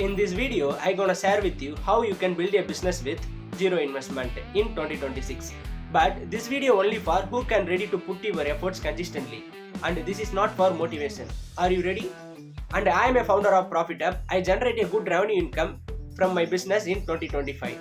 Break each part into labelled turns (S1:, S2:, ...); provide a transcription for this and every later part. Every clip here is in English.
S1: In this video, I'm gonna share with you how you can build a business with zero investment in 2026. But this video only for who can ready to put your efforts consistently. And this is not for motivation. Are you ready? And I am a founder of ProfitUp. I generate a good revenue income from my business in 2025.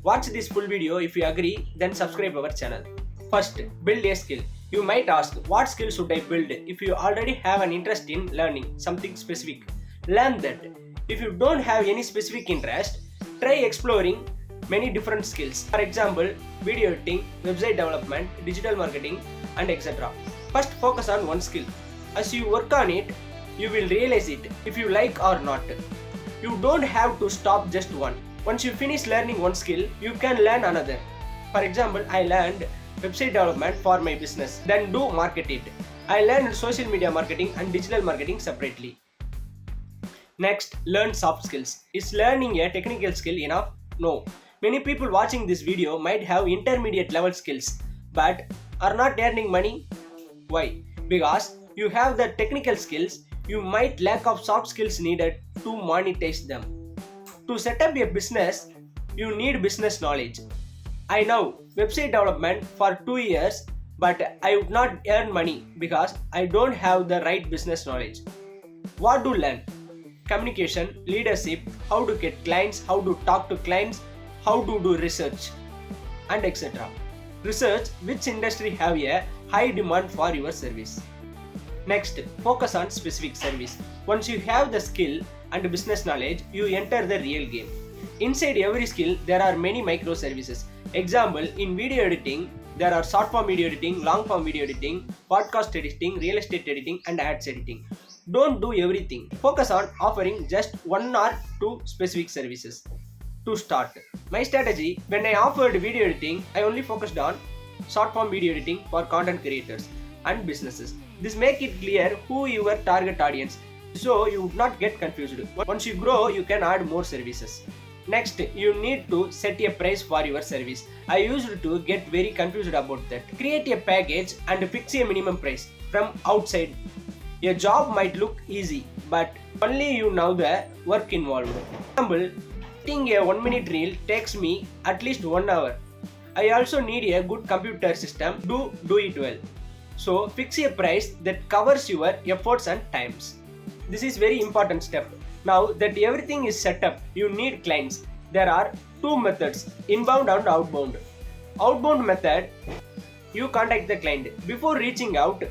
S1: Watch this full video. If you agree, then subscribe our channel. First, build a skill. You might ask, what skill should I build? If you already have an interest in learning something specific, learn that. If you don't have any specific interest, try exploring many different skills. For example, video editing, website development, digital marketing, and etc. First, focus on one skill. As you work on it, you will realize it if you like or not. You don't have to stop just one. Once you finish learning one skill, you can learn another. For example, I learned website development for my business, then do market it. I learned social media marketing and digital marketing separately. Next, learn soft skills. Is learning a technical skill enough? No. Many people watching this video might have intermediate level skills but are not earning money. Why? Because you have the technical skills, you might lack of soft skills needed to monetize them. To set up a business, you need business knowledge. I know website development for 2 years, but I would not earn money because I don't have the right business knowledge. What to learn? Communication, leadership, how to get clients, how to talk to clients, how to do research, and etc. Research which industry have a high demand for your service. Next, focus on specific service. Once you have the skill and business knowledge, you enter the real game. Inside every skill, there are many microservices. Example, in video editing, there are short form video editing, long form video editing, podcast editing, real estate editing, and ads editing. Don't do everything. Focus on offering just one or two specific services. To start, my strategy, when I offered video editing, I only focused on short form video editing for content creators and businesses. This makes it clear who your target audience, so you would not get confused. Once you grow, you can add more services. Next, you need to set a price for your service. I used to get very confused about that. Create a package and fix a minimum price from outside. A job might look easy, but only you know the work involved. For example, editing a 1-minute reel takes me at least 1 hour. I also need a good computer system to do it well. So fix a price that covers your efforts and times. This is very important step. Now that everything is set up, you need clients. There are two methods, inbound and outbound. Outbound method, you contact the client. Before reaching out,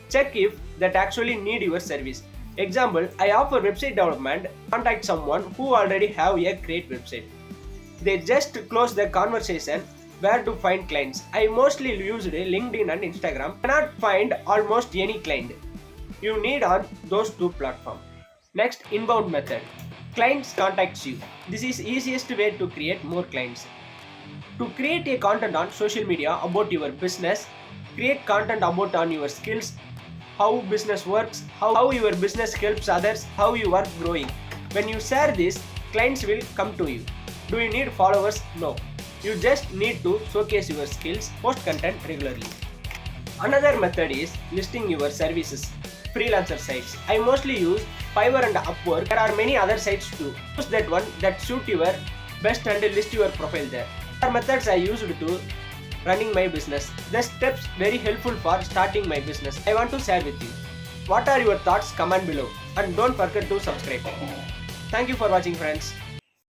S1: check if that actually need your service. Example, I offer website development, contact someone who already have a great website. They just close the conversation. Where to find clients? I mostly used LinkedIn and Instagram. Cannot find almost any client. You need on those two platforms. Next, inbound method. Clients contacts you. This is easiest way to create more clients. To create a content on social media about your business, create content about on your skills, how business works, how your business helps others, how you are growing. When you share this, clients will come to you. Do you need followers? No. You just need to showcase your skills, post content regularly. Another method is listing your services. Freelancer sites. I mostly use Fiverr and Upwork. There are many other sites too. Choose that one that suit your best and list your profile there. There are methods I used to running my business. The steps very helpful for starting my business. I want to share with you. What are your thoughts? Comment below and don't forget to subscribe. Thank you for watching, friends.